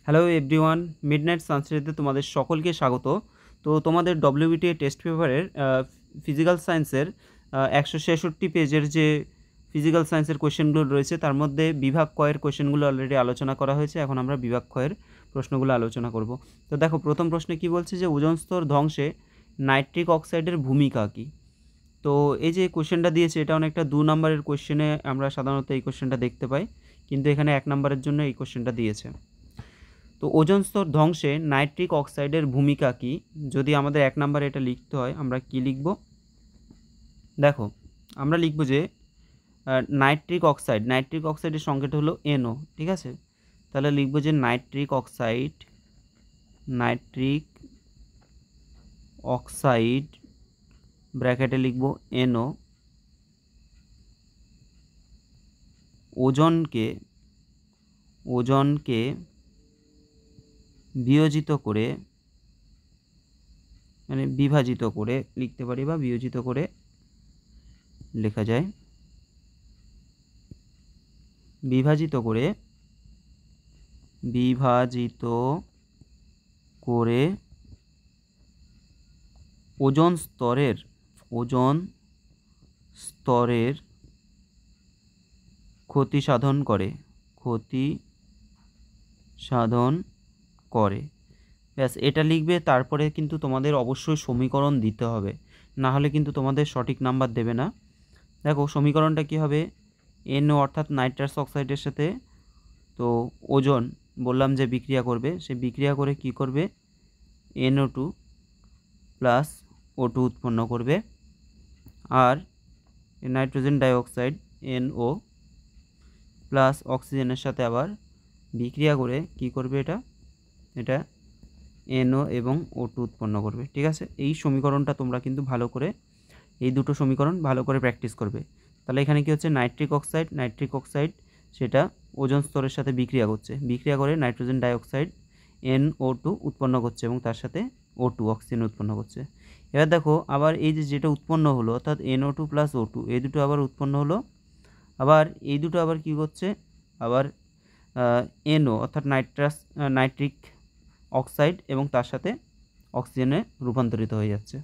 Hello everyone, midnight সানসেটে তোমাদের সকলকে স্বাগত। তো তোমাদের ডব্লিউবিটিএ টেস্ট পেপারের ফিজিক্যাল সায়েন্সের 166 পেজের যে ফিজিক্যাল সায়েন্সের কোয়েশ্চেনগুলো রয়েছে তার মধ্যে বিভাগ কয়ের কোয়েশ্চেনগুলো অলরেডি আলোচনা করা হয়েছে। এখন আমরা বিভাগ কয়ের প্রশ্নগুলো আলোচনা করব। তো দেখো, প্রথম প্রশ্নে কি বলছে যে ওজোন স্তর ধ্বংসে নাইট্রিক অক্সাইডের ভূমিকা কী। তো এই যে কোয়েশ্চেনটা দিয়েছে এটা অনেকটা 2 নম্বরের কোয়েশ্চেনে আমরা সাধারণত এই কোয়েশ্চেনটা দেখতে পাই, কিন্তু এখানে 1 নম্বরের জন্য এই কোয়েশ্চেনটা দিয়েছে। তো ওজোন স্তর ধ্বংসে নাইট্রিক অক্সাইডের ভূমিকা কী, যদি আমাদের 1 নম্বরে এটা লিখতে হয় আমরা কি লিখব? দেখো, আমরা লিখব যে নাইট্রিক অক্সাইডের সংকেত হলো NO, ঠিক আছে? তাহলে লিখব যে নাইট্রিক অক্সাইড ব্র্যাকেটে লিখব NO ওজনকে বিয়োজিত করে, মানে বিভাজিত করে লিখতে পারি বা বিয়োজিত করে লেখা যায়, বিভাজিত করে ওজোন স্তরের ক্ষতি সাধন করে। ব্যাস, এটা লিখবে। তারপরে কিন্তু তোমাদের অবশ্যই সমীকরণ দিতে হবে, না হলে কিন্তু তোমাদের সঠিক নাম্বার দেবে না। দেখো সমীকরণটা কি হবে, NO অর্থাৎ নাইট্রাস অক্সাইডের সাথে তো ওজোন বললাম যে বিক্রিয়া করবে, সে বিক্রিয়া করে কি করবে, NO2 প্লাস O2 উৎপন্ন করবে। আর নাইট্রোজেন ডাইঅক্সাইড NO প্লাস অক্সিজেনের সাথে আবার বিক্রিয়া করে কি করবে, এটা NO এবং O2 উৎপন্ন করবে, ঠিক আছে? এই সমীকরণটা তোমরা কিন্তু ভালো করে, এই দুটো সমীকরণ ভালো করে প্র্যাকটিস করবে। তাহলে এখানে কি হচ্ছে, নাইট্রিক অক্সাইড সেটা ওজোন স্তরের সাথে বিক্রিয়া করছে, বিক্রিয়া করে নাইট্রোজেন ডাইঅক্সাইড NO2 উৎপন্ন করছে এবং তার সাথে O2 অক্সিজেন উৎপন্ন করছে। এবার দেখো, আবার এই যে যেটা উৎপন্ন হলো অর্থাৎ NO2 প্লাস O2, এই দুটো আবার উৎপন্ন হলো, আবার এই দুটো আবার কি করছে, আবার NO অর্থাৎ নাইট্রিক অক্সাইড এবং তার সাথে অক্সিজেনে রূপান্তরিত হয়ে যাচ্ছে।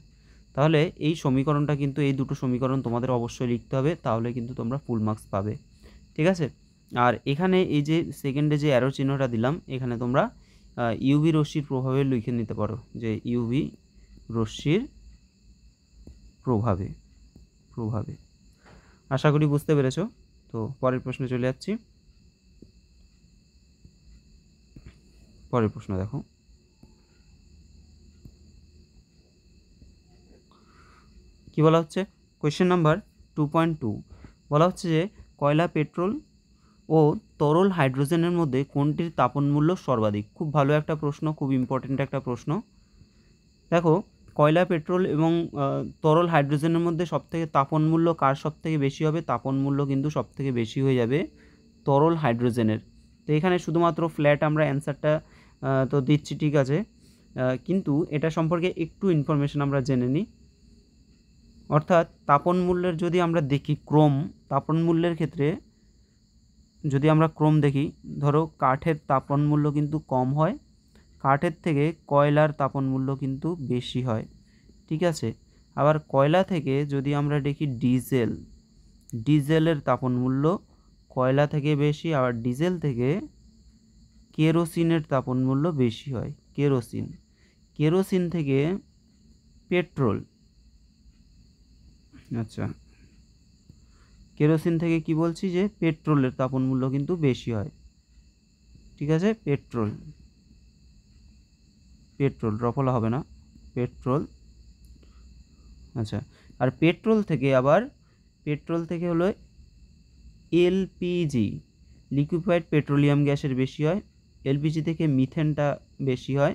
তাহলে এই সমীকরণটা কিন্তু, এই দুটো সমীকরণ তোমাদের অবশ্যই লিখতে হবে, তাহলে কিন্তু তোমরা ফুল মার্কস পাবে, ঠিক আছে? আর এখানে এই যে সেকেন্ডে যে অ্যারো চিহ্নটা দিলাম, এখানে তোমরা ইউভি রশ্মির প্রভাবে লিখে নিতে পারো যে ইউভি রশ্মির প্রভাবে। আশা করি বুঝতে পেরেছো। তো পরের প্রশ্নে চলে যাচ্ছি। পরের প্রশ্ন দেখো, কি বলা হচ্ছে, কোয়েশ্চেন নাম্বার 2.2 বলা হচ্ছে যে কয়লা, পেট্রোল ও তরল হাইড্রোজেনের মধ্যে কোনটির তাপন মূল্য সর্বাধিক। খুব ভালো একটা প্রশ্ন, খুব ইম্পর্টেন্ট একটা প্রশ্ন। দেখো, কয়লা, পেট্রোল এবং তরল হাইড্রোজেনের মধ্যে সবথেকে তাপন মূল্য কার সবথেকে বেশি হবে? তাপন মূল্য কিন্তু সবথেকে বেশি হয়ে যাবে তরল হাইড্রোজেনের। তো এখানে শুধুমাত্র ফ্ল্যাট আমরা অ্যান্সারটা তো দিচ্ছি, ঠিক আছে, কিন্তু এটা সম্পর্কে একটু ইনফরমেশন আমরা জেনে নিই। অর্থাৎ তাপন মূল্যের যদি আমরা দেখি ক্রম, তাপন মূল্যের ক্ষেত্রে যদি আমরা ক্রম দেখি, ধরো কাঠের তাপন মূল্য কিন্তু কম হয়, কাঠের থেকে কয়লার তাপন মূল্য কিন্তু বেশি হয়, ঠিক আছে? আবার কয়লা থেকে যদি আমরা দেখি ডিজেলের তাপন মূল্য কয়লা থেকে বেশি, আবার ডিজেল থেকে কেরোসিনের তাপন মূল্য বেশি হয়। কেরোসিন থেকে পেট্রোল, আচ্ছা, কেরোসিন থেকে কি বলছি যে পেট্রোলের তাপন মূল্য কিন্তু বেশি হয়, ঠিক আছে? পেট্রোল রফলা হবে না, পেট্রোল। আচ্ছা, আর পেট্রোল থেকে হলো এলপিজি, লিকুইফাইড পেট্রোলিয়াম গ্যাসের বেশি হয়। এলপিজি থেকে মিথেনটা বেশি হয়।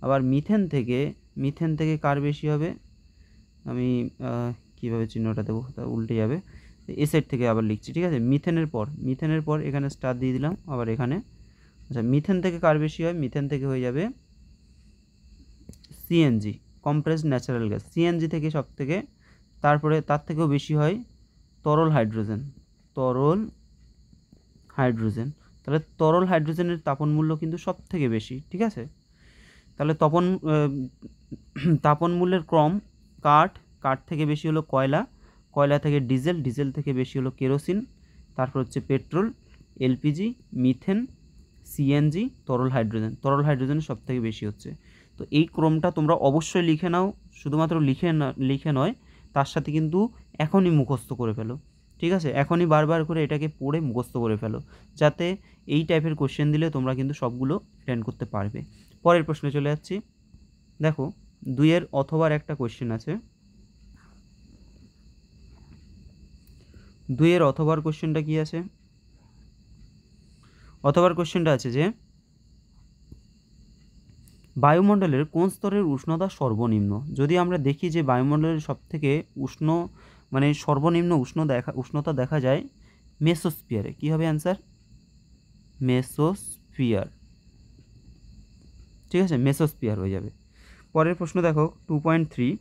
আবার মিথেন থেকে কার বেশি হবে, আমি কীভাবে চিহ্নটা দেবো, তা উল্টে যাবে, এ সাইড থেকে আবার লিখছি, ঠিক আছে? মিথেনের পর এখানে স্টার দিয়ে দিলাম, আবার এখানে। আচ্ছা, মিথেন থেকে কার বেশি হয়? মিথেন থেকে হয়ে যাবে CNG, compressed natural gas, CNG থেকে সব থেকে, তারপরে তার থেকেও বেশি হয় তরল হাইড্রোজেন। তাহলে তরল হাইড্রোজেনের তাপন মূল্য কিন্তু সব থেকে বেশি, ঠিক আছে। তাহলে তাপন মূল্যের ক্রম, কাঠ থেকে বেশি হলো কয়লা থেকে ডিজেল থেকে বেশি হলো কেরোসিন, তারপর হচ্ছে পেট্রোল, এলপিজি, মিথেন, সিএনজি, তরল হাইড্রোজেন সব থেকে বেশি হচ্ছে। তো এই ক্রমটা তোমরা অবশ্যই লিখে নাও, শুধুমাত্র লিখে নয়, তার সাথে কিন্তু এখনই মুখস্থ করে ফেলো, ঠিক আছে। এখনই বারবার করে এটাকে পড়ে মুখস্থ করে ফেলো, যাতে এই টাইপের কোশ্চেন দিলে তোমরা কিন্তু সবগুলো অ্যাটেন্ড করতে পারবে। পরের প্রশ্নে চলে যাচ্ছি। দেখো 2-এর অথবার একটা কোশ্চেন আছে। 2-এর অথবার কোশ্চেনটা কি আছে? অথবার কোশ্চেনটা আছে যে বায়ুমণ্ডলের কোন স্তরের উষ্ণতা সর্বনিম্ন। যদি আমরা দেখি যে বায়ুমণ্ডলের সবথেকে উষ্ণ মানে সর্বনিম্ন উষ্ণতা দেখা যায় মেসোস্ফিয়ারে। কি হবে অ্যান্সার? মেসোস্ফিয়ার, ঠিক আছে, মেসোস্ফিয়ার হয়ে যাবে। পরের প্রশ্ন দেখো 2.3,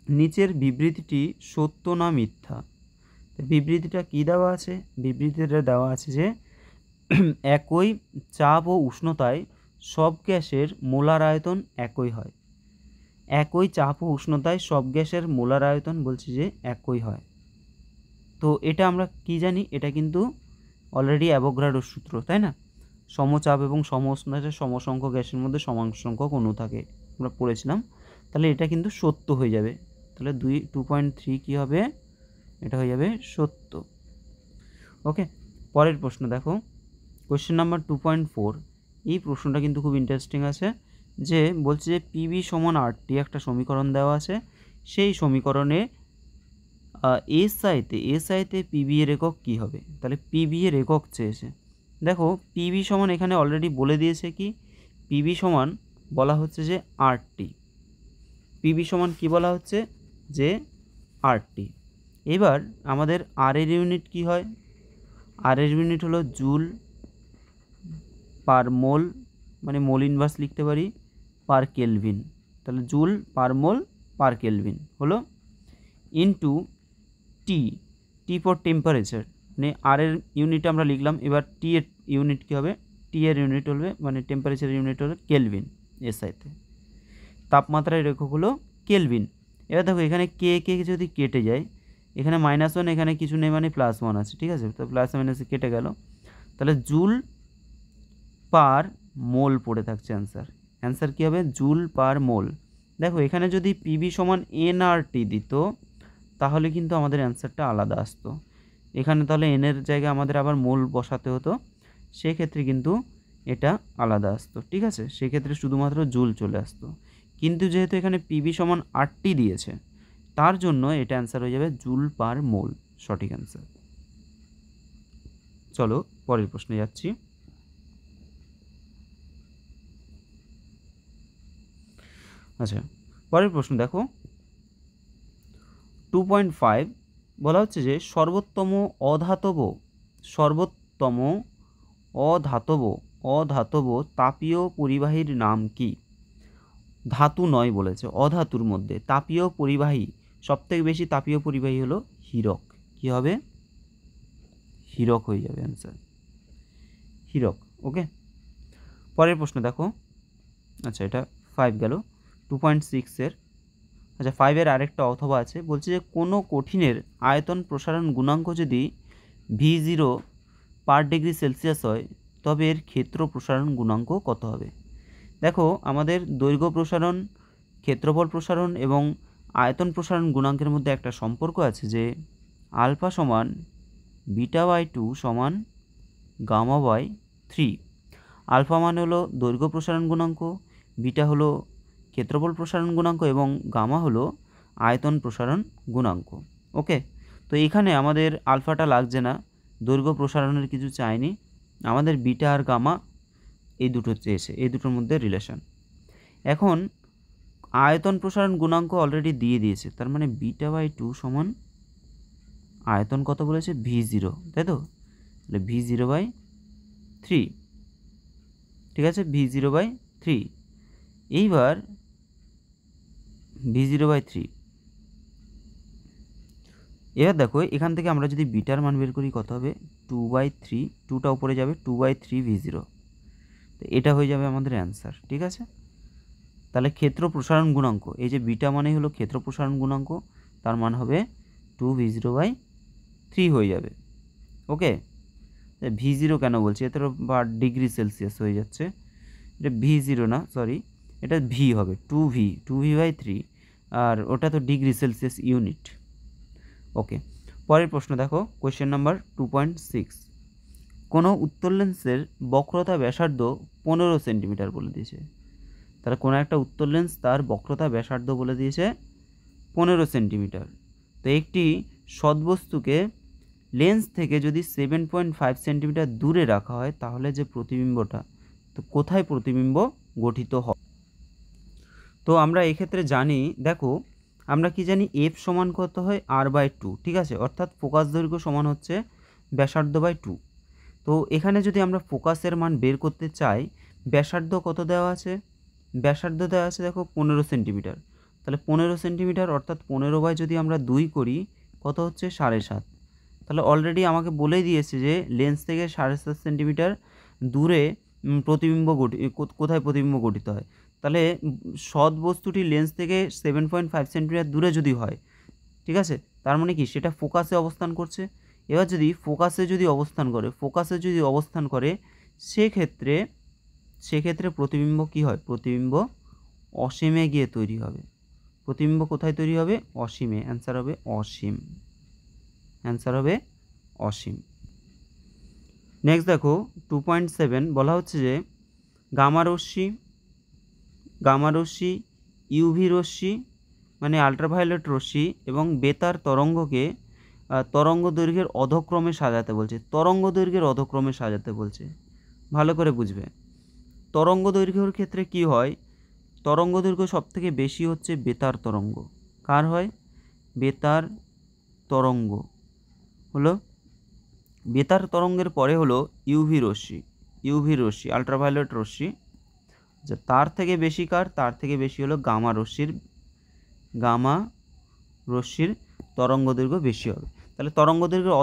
নিচের বিবৃতিটি সত্য না মিথ্যা। বিবৃতিটা কি দেওয়া আছে? বিবৃতিটা দেওয়া আছে যে একই চাপ ও উষ্ণতায় সব গ্যাসের মোলার আয়তন একই হয়। একই চাপ ও উষ্ণতায় সব গ্যাসের মোলার আয়তন বলছি যে একই হয়। তো এটা আমরা কি জানি? এটা কিন্তু অলরেডি অ্যাভোগাড্রোর সূত্র, তাই না? সমচাপ এবং সম উষ্ণতায় সমসংখ্যক গ্যাসের মধ্যে সমান সংখ্যক অণু থাকে, আমরা পড়েছিলাম। তাহলে এটা কিন্তু সত্য হয়ে যাবে। তাহলে 2.3 কী হবে? এটা হয়ে যাবে সত্য। ওকে, পরের প্রশ্ন দেখো, কোয়েশ্চেন নাম্বার 2.4। এই প্রশ্নটা কিন্তু খুব ইন্টারেস্টিং আছে, যে বলছে যে পিবি সমান RT একটা সমীকরণ দেওয়া আছে। সেই সমীকরণে এসআইতে পিবি এর একক কী হবে? তাহলে পিবি এর একক চেয়েছে। দেখো পিবি সমান এখানে অলরেডি বলে দিয়েছে, কি পিবি সমান বলা হচ্ছে যে RT। পিবি সমান কি বলা হচ্ছে? যে RT। এবার আমাদের আর এর ইউনিট কি হয়? আর এর ইউনিট হলো জুল পার মোল, মানে মোল ইনভার্স লিখতে পারি, পার কেলভিন। তাহলে জুল পার মোল পার কেলভিন হলো ইনটু টি ফর টেম্পারেচার, মানে আর এর ইউনিট আমরা লিখলাম। এবার টি এর ইউনিট কী হবে? টি এর ইউনিট হবে, মানে টেম্পারেচার ইউনিট হলো কেলভিন। এসআইতে তাপমাত্রার একক হলো কেলভিন। এবার দেখো এখানে কে যদি কেটে যায়, এখানে -1, এখানে কিছু নেই, মানে +1 আছে, ঠিক আছে। তো প্লাস মাইনাসে কেটে গেল, তাহলে জুল পার মোল পড়ে থাকছে অ্যান্সার কী হবে? জুল পার মোল। দেখো এখানে যদি পিবি সমান NRT দিত, তাহলে কিন্তু আমাদের অ্যান্সারটা আলাদা আসতো। এখানে তাহলে এনের জায়গায় আমাদের আবার মোল বসাতে হতো, সেক্ষেত্রে কিন্তু এটা আলাদা আসতো, ঠিক আছে। সেক্ষেত্রে শুধুমাত্র জুল চলে আসতো। কিন্তু যেহেতু এখানে পিবি সমান RT দিয়েছে, তার জন্য এটা অ্যান্সার হয়ে যাবে জুল পার মোল, সঠিক অ্যান্সার। চলো পরের প্রশ্নে যাচ্ছি। আচ্ছা, পরের প্রশ্ন দেখো 2.5। বলা হচ্ছে যে সর্বোত্তম অধাতব তাপীয় পরিবাহীর নাম কি? ধাতু নয় বলেছে, অধাতুর মধ্যে তাপীয় পরিবাহী, সবথেকে বেশি তাপীয় পরিবাহী হলো হীরক। কি হবে? হীরক হয়ে যাবে অ্যান্সার, হীরক। ওকে, পরের প্রশ্ন দেখো। আচ্ছা, এটা 5 গেল। 2.6-এর, আচ্ছা 5-এর আরেকটা অথবা আছে, বলছে যে কোনো কঠিনের আয়তন প্রসারণ গুণাঙ্ক যদি V0 পার ডিগ্রি সেলসিয়াস হয়, তবে এর ক্ষেত্র প্রসারণ গুণাঙ্ক কত হবে? দেখো আমাদের দৈর্ঘ্য প্রসারণ, ক্ষেত্রফল প্রসারণ এবং আয়তন প্রসারণ গুণাঙ্কের মধ্যে একটা সম্পর্ক আছে, যে আলফা সমান β/2 সমান γ/3। আলফা মানে হলো দৈর্ঘ্য প্রসারণ গুণাঙ্ক, বিটা হলো ক্ষেত্রফল প্রসারণ গুণাঙ্ক এবং গামা হলো আয়তন প্রসারণ গুণাঙ্ক। ওকে, তো এখানে আমাদের আলফাটা লাগছে না, দৈর্ঘ্য প্রসারণের কিছু চাইনি, আমাদের বিটা আর গামা এই দুটো চেয়েছে, এই দুটোর মধ্যে রিলেশন। এখন আয়তন প্রসারণ গুণাঙ্ক অলরেডি দিয়ে দিয়েছে, তার মানে β/2 সমান আয়তন কত বলেছে? V0, তাই তো? তাহলে V0/3, ঠিক আছে, V0/3। এইবার V0/3, এবার দেখো এখান থেকে আমরা যদি বিটার মান বের করি কত হবে? 2/3, 2টা উপরে যাবে 2/3 V0, তো এটা হয়ে যাবে আমাদের অ্যান্সার। ঠিক আছে, তাহলে ক্ষেত্র প্রসারণ গুণাঙ্ক, এই যে বিটা মানে হলো ক্ষেত্র প্রসারণ গুণাঙ্ক, তার মান হবে 2V0/3 হয়ে যাবে। ওকে, V0 কেন বলছি, এতে বা ডিগ্রি সেলসিয়াস হয়ে যাচ্ছে, এটা V0 না, সরি, এটা V হবে 2V/3, আর ওটা তো ডিগ্রি সেলসিয়াস ইউনিট। ওকে, পরের প্রশ্ন দেখো, কোয়েশ্চেন নাম্বার 2.6, কোনো উত্তর লেন্সের বক্রতা ব্যাসার্ধ 15 সেন্টিমিটার বলে দিয়েছে। তাহলে কোনো একটা উত্তর লেন্স তার বক্রতা ব্যাসার্ধ বলে দিয়েছে 15 সেন্টিমিটার। তো একটি সৎবস্তুকে লেন্স থেকে যদি 7.5 সেন্টিমিটার দূরে রাখা হয়, তাহলে যে প্রতিবিম্বটা, তো কোথায় প্রতিবিম্ব গঠিত হয়? তো আমরা এক্ষেত্রে জানি, দেখো আমরা কি জানি, এফ সমান কত হয় R/2, ঠিক আছে, অর্থাৎ ফোকাস দৈর্ঘ্য সমান হচ্ছে ব্যাসার্ধ/2। তো এখানে যদি আমরা ফোকাসের মান বের করতে চাই, ব্যাসার্ধ কত দেওয়া আছে, ব্যাসার্ধ দেওয়া আছে দেখো 15 সেন্টিমিটার, তাহলে 15 সেন্টিমিটার অর্থাৎ 15 যদি আমরা 2 করি, কত হচ্ছে 7.5। তাহলে অলরেডি আমাকে বলেই দিয়েছে যে লেন্স থেকে 7.5 সেন্টিমিটার দূরে প্রতিবিম্ব কোথায় প্রতিবিম্ব গঠিত হয়। তাহলে সৎ বস্তুটি লেন্স থেকে 7.5 সেন্টিমিটার দূরে যদি হয়, ঠিক আছে, তার মানে কি সেটা ফোকাসে অবস্থান করছে। এবার যদি ফোকাসে যদি অবস্থান করে সেক্ষেত্রে প্রতিবিম্ব কি হয়, প্রতিবিম্ব অসীমে গিয়ে তৈরি হবে। প্রতিবিম্ব কোথায় তৈরি হবে, অসীমে, অ্যান্সার হবে অসীম, অ্যান্সার হবে অসীম। নেক্সট দেখো 2.7, বলা হচ্ছে যে গামা রশ্মি, ইউভি রশ্মি মানে আল্ট্রাভায়োলেট রশ্মি এবং বেতার তরঙ্গকে তরঙ্গ দৈর্ঘ্যের অধক্রমে সাজাতে বলছে। ভালো করে বুঝবে, তরঙ্গ দৈর্ঘ্যের ক্ষেত্রে কি হয়, তরঙ্গ দৈর্ঘ্য সবথেকে বেশি হচ্ছে বেতার তরঙ্গ। কার হয়, বেতার তরঙ্গ হলো, বেতার তরঙ্গের পরে হলো ইউভি রশ্মি আল্ট্রাভায়োলেট রশ্মি, আচ্ছা তার থেকে বেশি কার, তার থেকে বেশি হলো গামা রশ্মির তরঙ্গ দৈর্ঘ্য বেশি হবে। তাহলে তরঙ্গ দৈর্ঘ্যের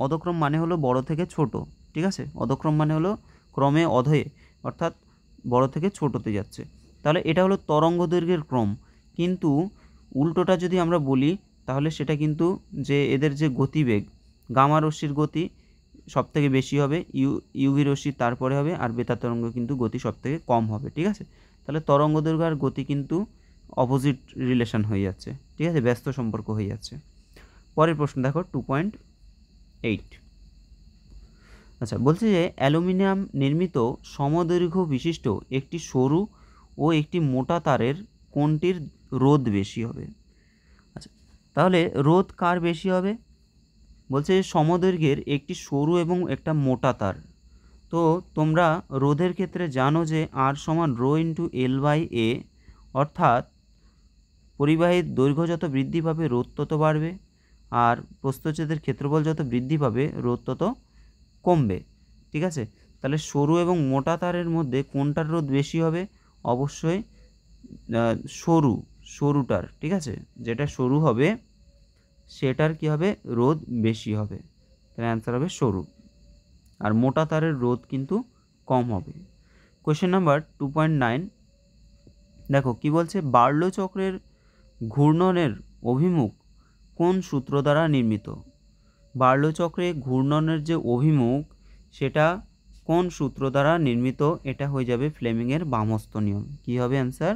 অধক্রম মানে হলো বড় থেকে ছোট, ঠিক আছে, অধক্রম মানে হলো ক্রমে অধয়ে, অর্থাৎ বড় থেকে ছোটতে যাচ্ছে। তাহলে এটা হলো তরঙ্গ দৈর্ঘ্যের ক্রম। কিন্তু উল্টোটা যদি আমরা বলি, তাহলে সেটা কিন্তু যে এদের যে গতিবেগ, গামা রশ্মির গতি সব থেকে বেশি হবে, ইউভি রশ্মি তারপরে হবে, আর বেতার তরঙ্গ কিন্তু গতি সব থেকে কম হবে। ঠিক আছে, তাহলে তরঙ্গ দৈর্ঘ্য আর গতি কিন্তু অপোজিট রিলেশন হয়ে যাচ্ছে, ঠিক আছে, ব্যস্ত সম্পর্ক হয়ে যাচ্ছে। পরের প্রশ্ন দেখো 2.8, আচ্ছা বলছে যে অ্যালুমিনিয়াম নির্মিত সমদৈর্ঘ্য বিশিষ্ট একটি সরু ও একটি মোটা তারের কোনটির রোধ বেশি হবে? আচ্ছা, তাহলে রোধ কার বেশি হবে? বলছে সমদৈর্ঘ্যের একটি সরু এবং একটা মোটা তার। তো তোমরা রোধের ক্ষেত্রে জানো যে R সমান রো ইন্টু L/A, অর্থাৎ পরিবাহীর দৈর্ঘ্য যত বৃদ্ধি পাবে রোধ তত বাড়বে, আর প্রস্থচ্ছেদের ক্ষেত্রফল যত বৃদ্ধি পাবে রোধ তত কমবে। ঠিক আছে, তাহলে সরু এবং মোটা তারের মধ্যে কোনটার রোধ বেশি হবে? অবশ্যই সরুটার, ঠিক আছে, যেটা সরু হবে সেটার কি হবে, রোধ বেশি হবে। তাহলে অ্যান্সার হবে সরু, আর মোটা তারের রোধ কিন্তু কম হবে। কোয়েশ্চেন নাম্বার 2.9, দেখো কি বলছে, বার্লো চক্রের ঘূর্ণনের অভিমুখ কোন সূত্র দ্বারা নির্মিত? বার্লো চক্রে ঘূর্ণনের যে অভিমুখ সেটা কোন সূত্র দ্বারা নির্মিত? এটা হয়ে যাবে ফ্লেমিংয়ের বামহস্ত নিয়ম। কি হবে অ্যান্সার?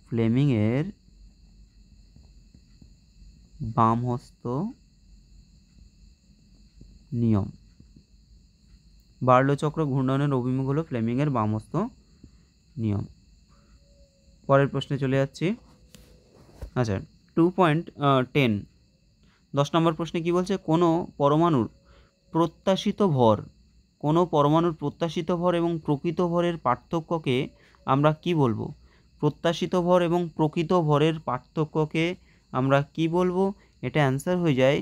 ফ্লেমিংয়ের বামহস্ত নিয়ম। বার্লো চক্র ঘূর্ণনের অভিমুখ হলো ফ্লেমিংয়ের বামহস্ত নিয়ম। পরের প্রশ্নে চলে যাচ্ছি। আচ্ছা 2.10, 10 নম্বর প্রশ্নে কি বলছে, কোনো পরমাণুর প্রত্যাশিত ভর এবং প্রকৃত ভরের পার্থক্যকে আমরা কি বলবো? প্রত্যাশিত ভর এবং প্রকৃত ভরের পার্থক্যকে আমরা কি বলবো? এটা অ্যান্সার হয়ে যায়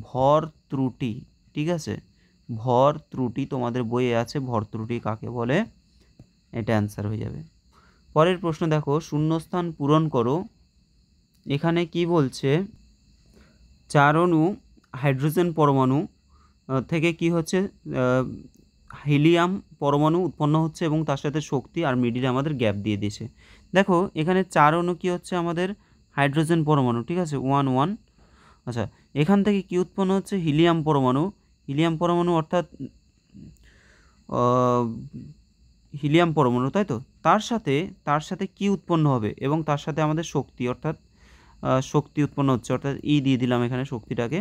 ভর ত্রুটি। ঠিক আছে, ভর ত্রুটি, তোমাদের বইয়ে আছে ভর ত্রুটি কাকে বলে, এটা অ্যান্সার হয়ে যাবে। পরের প্রশ্ন দেখো, শূন্যস্থান পূরণ করো। এখানে কি বলছে, 4 অণু হাইড্রোজেন পরমাণু থেকে কি হচ্ছে, হিলিয়াম পরমাণু উৎপন্ন হচ্ছে এবং তার সাথে শক্তি আর মিডিলে আমাদের গ্যাপ দিয়ে দিয়েছে। দেখো এখানে 4 অণু কী হচ্ছে আমাদের হাইড্রোজেন পরমাণু, ঠিক আছে, 1 1। আচ্ছা, এখান থেকে কি উৎপন্ন হচ্ছে হিলিয়াম পরমাণু, হিলিয়াম পরমাণু অর্থাৎ হিলিয়াম পরমাণু, তাই তো। তার সাথে কি উৎপন্ন হবে এবং তার সাথে আমাদের শক্তি অর্থাৎ শক্তি উৎপন্ন হচ্ছে, অর্থাৎ ই দিয়ে দিলাম এখানে শক্তিটাকে।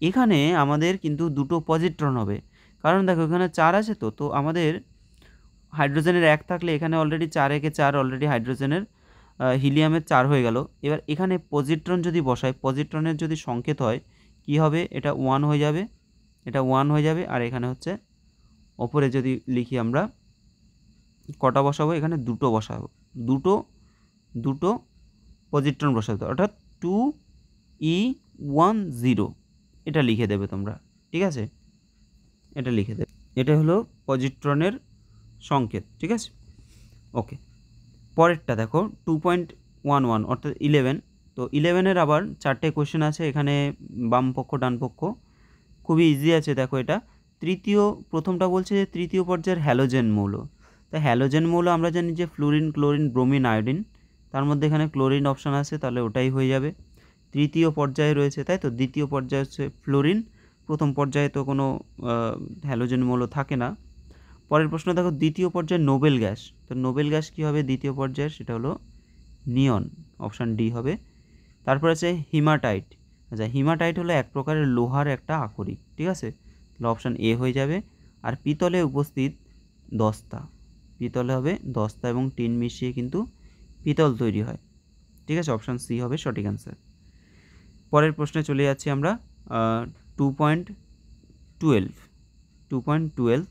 এখানে আমাদের কিন্তু দুটো পজিট্রন হবে, কারণ দেখো এখানে 4 আছে, তো আমাদের হাইড্রোজেনের 1 থাকলে এখানে অলরেডি 4 একে 4 অলরেডি হাইড্রোজেনের হিলিয়ামের 4 হয়ে গেল। এবার এখানে পজিট্রন যদি বসাই, পজিট্রনের যদি সংকেত হয় কি হবে, এটা 1 হয়ে যাবে, এটা 1 হয়ে যাবে। আর এখানে হচ্ছে ওপরে যদি লিখি আমরা কটা বসাবো, এখানে দুটো বসাবো, দুটো পজিট্রন বসাবো, অর্থাৎ 2E10 এটা লিখে দেবে তোমরা, ঠিক আছে, এটা লিখে দেবে, এটা হলো পজিট্রনের সংকেত, ঠিক আছে। ওকে, পরেরটা দেখো 2.11 অর্থাৎ 11। তো 11-এর আবার 4টে কোয়েশ্চেন আছে এখানে, বাম পক্ষ ডান পক্ষ, খুবই ইজি আছে। দেখো এটা প্রথমটা বলছে যে তৃতীয় পর্যায়ের হ্যালোজেন মৌল। তা হ্যালোজেন মৌল আমরা জানি যে ফ্লোরিন, ক্লোরিন, ব্রোমিন, আয়োডিন, তার মধ্যে এখানে ক্লোরিন অপশান আছে, তাহলে ওটাই হয়ে যাবে। তৃতীয় পর্যায়ে রয়েছে, তাই তো। দ্বিতীয় পর্যায়ে হচ্ছে ফ্লোরিন, প্রথম পর্যায়ে তো কোনো হ্যালোজেন মৌল থাকে না। পরের প্রশ্ন দেখো দ্বিতীয় পর্যায়ে নোবেল গ্যাস, তো নোবেল গ্যাস কী হবে দ্বিতীয় পর্যায়ের, সেটা হলো নিয়ন, অপশান ডি হবে। তারপর আছে হিমাটাইট। আচ্ছা, হিমাটাইট হলো এক প্রকারের লোহার একটা আকরিক, ঠিক আছে, তাহলে অপশান এ হয়ে যাবে। আর পিতলে উপস্থিত দস্তা, পিতলে হবে দস্তা এবং টিন মিশিয়ে কিন্তু পিতল তৈরি হয়, ঠিক আছে, অপশান সি হবে সঠিক অ্যান্সার। পরের প্রশ্নে চলে যাচ্ছি আমরা 2.12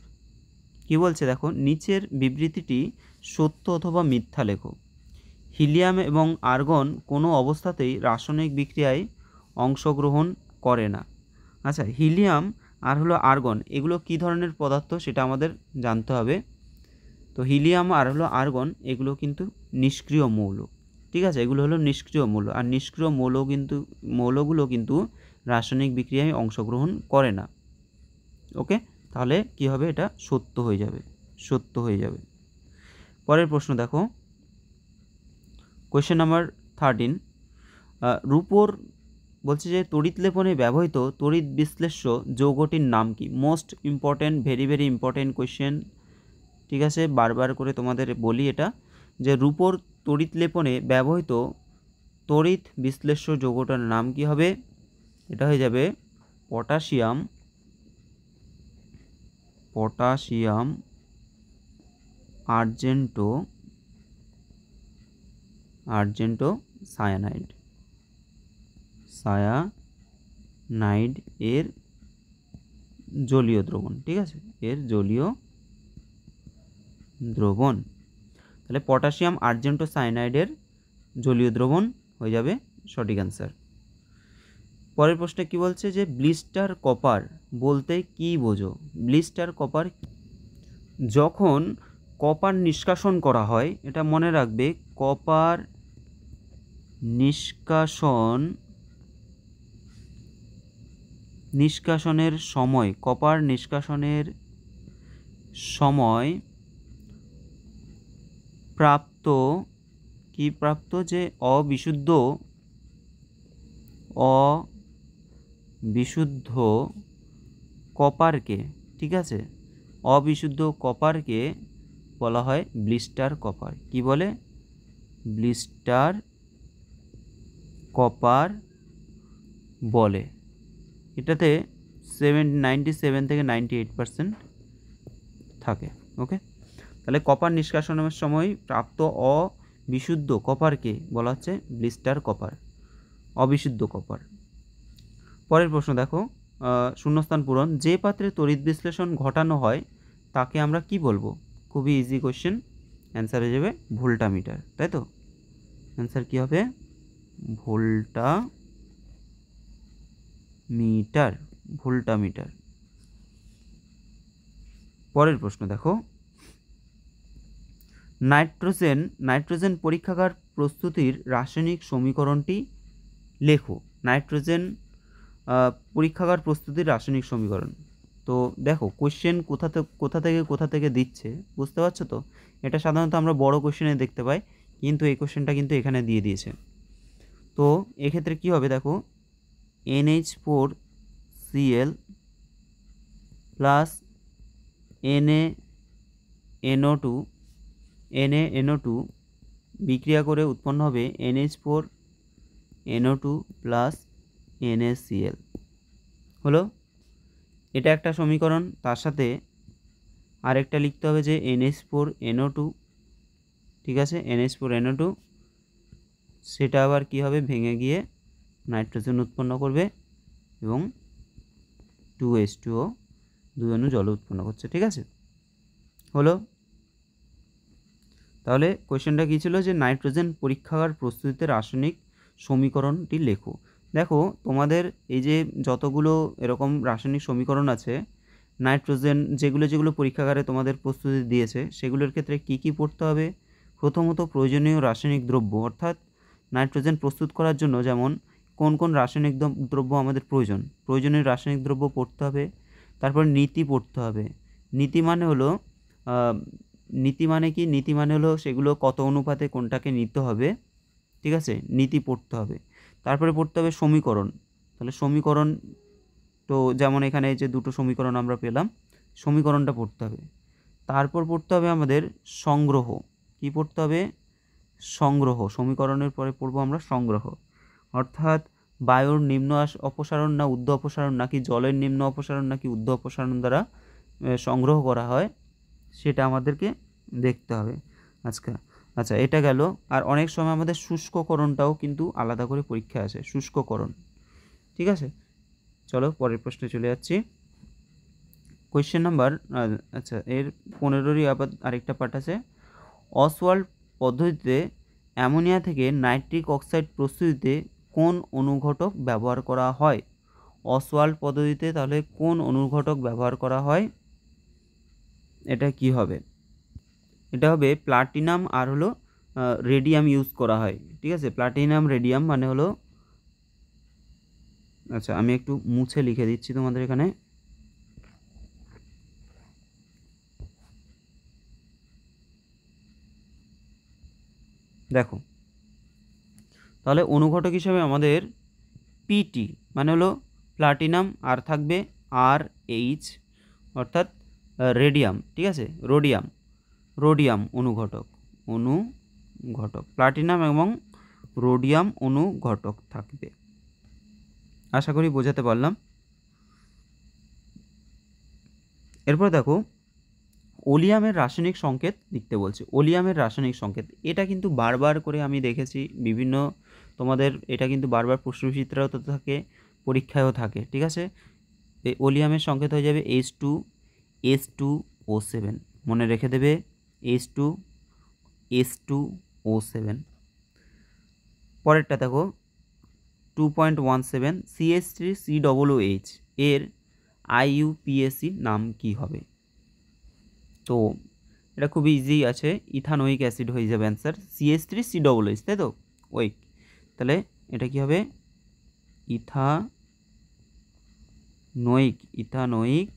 কী বলছে দেখো, নিচের বিবৃতিটি সত্য অথবা মিথ্যা লেখো। হিলিয়াম এবং আর্গন কোনো অবস্থাতেই রাসায়নিক বিক্রিয়ায় অংশগ্রহণ করে না। আচ্ছা, হিলিয়াম আর হলো আর্গন, এগুলো কী ধরনের পদার্থ সেটা আমাদের জানতে হবে। তো হিলিয়াম আর হলো আর্গন এগুলো কিন্তু নিষ্ক্রিয় মৌল, ঠিক আছে, এগুলো হলো নিষ্ক্রিয় মৌল। আর নিষ্ক্রিয় মৌলগুলো কিন্তু রাসায়নিক বিক্রিয়ায় অংশগ্রহণ করে না। ওকে, তাহলে কি হবে, এটা সত্য হয়ে যাবে। পরের প্রশ্ন দেখো, কোয়েশ্চেন নাম্বার 13, রূপোর বলছে যে তড়িৎ লেপনে ব্যবহৃত তড়িৎ বিশ্লেষ্য যৌগটির নাম কি। Most important, very very important question, ঠিক আছে, বারবার করে তোমাদের বলি এটা, যে রূপোর তড়িৎ লেপনে ব্যবহৃত তড়িৎ বিশ্লেষ্য যৌগটার নাম কি হবে, এটা হয়ে যাবে পটাশিয়াম আর্জেন্টো সায়ানাইড এর জলীয় দ্রবণ, ঠিক আছে, এর জলীয় দ্রবণ, তাহলে পটাশিয়াম আর্জেন্টো সায়ানাইডের জলীয় দ্রবণ হয়ে যাবে সঠিক অ্যান্সার। পরের প্রশ্নে কি বলছে যে ব্লিস্টার কপার বলতে কি বোঝো। ব্লিস্টার কপার, যখন কপার নিষ্কাশন করা হয়, এটা মনে রাখবে, কপার নিষ্কাশনের সময় প্রাপ্ত যে অবিশুদ্ধ কপারকে, ঠিক আছে, অবিশুদ্ধ কপারকে বলা হয় ব্লিস্টার কপার। কি বলে, ব্লিস্টার কপার বলে। এটাতে 97 থেকে 98% থাকে। ওকে, তাহলে কপার নিষ্কাশনের সময় প্রাপ্ত অবিশুদ্ধ কপারকে বলা হচ্ছে ব্লিস্টার কপার, অবিশুদ্ধ কপার। পরের প্রশ্ন দেখো, শূন্যস্থান পূরণ। যে পাত্রে তড়িৎ বিশ্লেষণ ঘটানো হয় তাকে আমরা কি বলবো। খুবই ইজি কোশ্চেন, অ্যান্সার হয়ে যাবে ভোল্টামিটার, তাই তো। অ্যান্সার কি হবে, ভোল্টামিটার। পরের প্রশ্ন দেখো, নাইট্রোজেন পরীক্ষাগার প্রস্তুতির রাসায়নিক সমীকরণটি লেখো। নাইট্রোজেন পরীক্ষাগার প্রস্তুতির রাসায়নিক সমীকরণ, তো দেখো কোশ্চেন কোথা থেকে দিচ্ছে, বুঝতে পারছো তো? এটা সাধারণত আমরা বড় কোশ্চেনে দেখতে পাই, কিন্তু এই কোশ্চেনটা কিন্তু এখানে দিয়ে দিয়েছে। তো এক্ষেত্রে কি হবে দেখো, NH4Cl প্লাস NaNO2 বিক্রিয়া করে উৎপন্ন হবে NH4NO2 প্লাস NaCl। হলো, এটা একটা সমীকরণ। তার সাথে আরেকটা লিখতে হবে যে NH4NO2, ঠিক আছে, NH4NO2 সেটা আবার কি হবে, ভেঙে গিয়ে নাইট্রোজেন উৎপন্ন করবে এবং 2H2O, 2 অণু জল উৎপন্ন করছে, ঠিক আছে। হলো, তাহলে কোয়েশ্চেনটা কী ছিল যে নাইট্রোজেন পরীক্ষাগার প্রস্তুতিতে রাসায়নিক সমীকরণটি লেখো। দেখো তোমাদের এই যে যতগুলো এরকম রাসায়নিক সমীকরণ আছে নাইট্রোজেন, যেগুলো পরীক্ষাগারে তোমাদের প্রস্তুতি দিয়েছে সেগুলোর ক্ষেত্রে কি কি পড়তে হবে। প্রথমত প্রয়োজনীয় রাসায়নিক দ্রব্য, অর্থাৎ নাইট্রোজেন প্রস্তুত করার জন্য যেমন কোন কোন রাসায়নিক দ্রব্য আমাদের প্রয়োজনীয় রাসায়নিক দ্রব্য পড়তে হবে। তারপর নীতি পড়তে হবে। নীতি মানে হলো নীতি মানে হলো সেগুলো কত অনুপাতে কোনটাকে নিতে হবে, ঠিক আছে, নীতি পড়তে হবে। তারপরে পড়তে হবে সমীকরণ। তাহলে সমীকরণ, তো যেমন এখানে যে দুটো সমীকরণ আমরা পেলাম, সমীকরণটা পড়তে হবে। তারপর পড়তে হবে আমাদের সংগ্রহ। কি পড়তে হবে? সংগ্রহ। সমীকরণের পরে পড়বো আমরা সংগ্রহ, অর্থাৎ বায়ুর নিম্ন অপসারণ না ঊর্ধ্ব অপসারণ, নাকি জলের নিম্ন অপসারণ নাকি ঊর্ধ্ব অপসারণ দ্বারা সংগ্রহ করা হয়, সেটা আমাদেরকে দেখতে হবে। আচ্ছা এটা গেল। আর অনেক সময় আমাদের শুষ্ককরণটাও কিন্তু আলাদা করে পরীক্ষা আসে, শুষ্ককরণ, ঠিক আছে। চলো পরের প্রশ্নে চলে যাচ্ছি। কোয়েশ্চেন নাম্বার, আচ্ছা এর 15রই আবার আরেকটা পার্ট আছে। অসওয়াল্ড পদ্ধতিতে অ্যামোনিয়া থেকে নাইট্রিক অক্সাইড প্রস্তুতিতে কোন অনুঘটক ব্যবহার করা হয়? অসওয়াল্ড পদ্ধতিতে তাহলে কোন অনুঘটক ব্যবহার করা হয়? এটা কি হবে? এটা হবে প্লাটিনাম আর হলো রেডিয়াম ইউজ করা হয়, ঠিক আছে। প্লাটিনাম রেডিয়াম মানে হলো, আচ্ছা আমি একটু মুছে লিখে দিচ্ছি তোমাদের এখানে। দেখো তাহলে অনুঘটক হিসেবে আমাদের পিটি মানে হলো প্লাটিনাম, আর থাকবে RH অর্থাৎ রেডিয়াম, ঠিক আছে, রোডিয়াম অনুঘটক প্লাটিনাম এবং রোডিয়াম অনুঘটক থাকবে। আশা করি বোঝাতে পারলাম। এরপর দেখো ওলিয়ামের রাসায়নিক সংকেত লিখতে বলছে। ওলিয়ামের রাসায়নিক সংকেত, এটা কিন্তু বারবার করে আমি দেখেছি বিভিন্ন তোমাদের, এটা কিন্তু বারবার প্রশ্নচিত্রেও তো থাকে, পরীক্ষায়ও থাকে, ঠিক আছে। এই ওলিয়ামের সংকেত হয়ে যাবে H2S2O7, মনে রেখে দেবে H2S2O7। পরেরটা দেখো 2.17 CH3COOH এর IUPAC নাম কি হবে? তো এটা খুব ইজি আছে, ইথানোয়িক অ্যাসিড হয়ে যাবে অ্যান্সার। CH3COOH, তাই তো, ওই তাহলে এটা কি হবে? ইথানোয়িক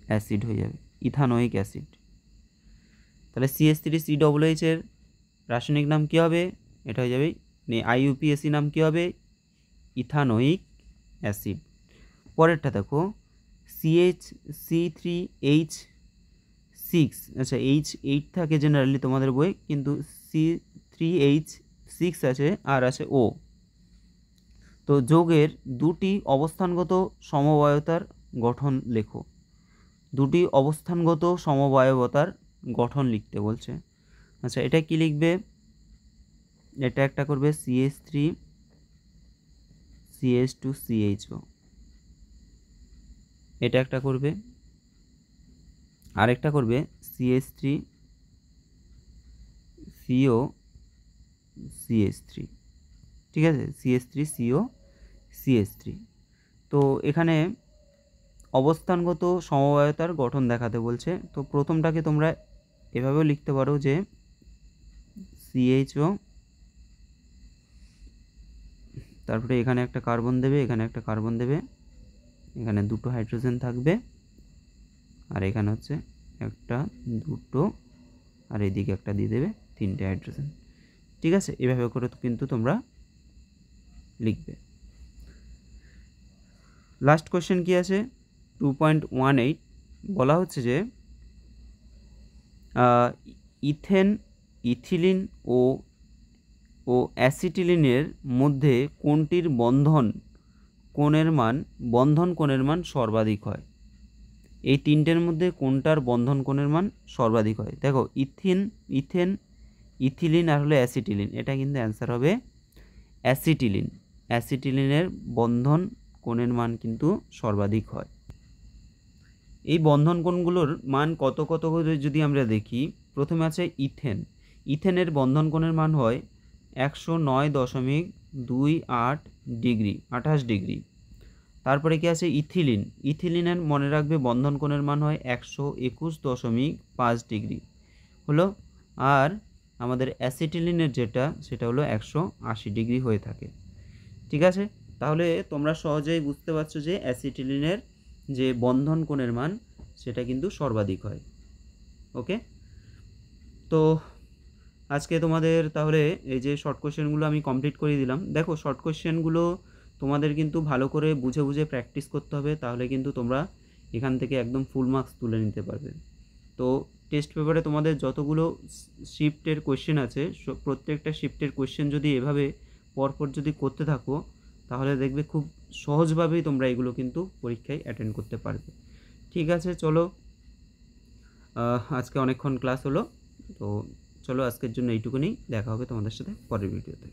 অ্যাসিড হয়ে যাবে, ইথানোয়িক অ্যাসিড। তাহলে CH3COOH এর রাসায়নিক নাম কি হবে? এটা হয়ে যাবে, IUPAC নাম কি হবে? Ethanoic acid. পরেরটা দেখো CH3H6, আচ্ছা H8 থাকে জেনারেলি তোমাদের বই, কিন্তু C3H6 আছে আর আছে O। তো যৌগের দুটি অবস্থানগত সমবায়তার গঠন লেখো। দুটি অবস্থানগত সমবায়বতার গঠন লিখতে বলছে। আচ্ছা এটা কি লিখবে? এটা একটা করবে CH3CH2CHO, এটা একটা করবে, আরেকটা করবে CH3COCH3, ঠিক আছে, CH3COCH3। তো এখানে অবস্থানগত সমবায়তার গঠন দেখাতে বলছে। তো প্রথমটাকে তোমরা এভাবেও লিখতে পারো যে CHO, তারপরে এখানে একটা কার্বন দেবে, এখানে একটা কার্বন দেবে, এখানে দুটো হাইড্রোজেন থাকবে, আর এখানে হচ্ছে একটা, দুটো, আর এইদিকে একটা দিয়ে দেবে, তিনটে হাইড্রোজেন। ঠিক আছে, এভাবে করে কিন্তু তোমরা লিখবে। লাস্ট কোয়েশ্চেন কি আছে 2.18, বলা হচ্ছে যে ইথেন, ইথিলিন ও অ্যাসিটিলিনের মধ্যে কোনটির বন্ধন কোণের মান সর্বাধিক হয়? এই তিনটের মধ্যে কোনটার বন্ধন কোণের মান সর্বাধিক হয়? দেখো, ইথেন, ইথিলিন আর হলো অ্যাসিটিলিন, এটা কিন্তু অ্যান্সার হবে অ্যাসিটিলিন। অ্যাসিটিলিনের বন্ধন কোণের মান কিন্তু সর্বাধিক হয়। এই বন্ধন কোণগুলোর মান কত কত করে যদি আমরা দেখি, প্রথমে আছে ইথেনের বন্ধন কোণের মান হয় 109.28 ডিগ্রি, 28 ডিগ্রি। তারপরে কি আছে ইথিলিনের মনে রাখবে বন্ধন কোণের মান হয় 121.5 ডিগ্রি হলো। আর আমাদের অ্যাসিটিলিনের যেটা, সেটা হলো 180 ডিগ্রি হয়ে থাকে। ঠিক আছে, তাহলে তোমরা সহজেই বুঝতে পারছো যে অ্যাসিটিলিনের যে বন্ধন কোণের মান সেটা কিন্তু সর্বাধিক হয়। ওকে, তো আজকে তোমাদের তাহলে এই যে শর্ট কোয়েশ্চেনগুলো আমি কমপ্লিট করে দিলাম। দেখো, শর্ট কোয়েশ্চেনগুলো তোমাদের কিন্তু ভালো করে বুঝে বুঝে প্র্যাকটিস করতে হবে, তাহলে কিন্তু তোমরা এখান থেকে একদম ফুল মার্কস তুলে নিতে পারবে। তো টেস্ট পেপারে তোমাদের যতগুলো শিফটের কোয়েশ্চেন আছে, প্রত্যেকটা শিফটের কোয়েশ্চেন যদি এভাবে পরপর যদি করতে থাকো, তাহলে দেখবে খুব সহজভাবেই তোমরা এগুলো কিন্তু পরীক্ষায় অ্যাটেন্ড করতে পারবে। ঠিক আছে, চলো, আজকে অনেকক্ষণ ক্লাস হলো, তো চলো আজকের জন্য এইটুকুনি। দেখা হবে তোমাদের সাথে পরের ভিডিওতে।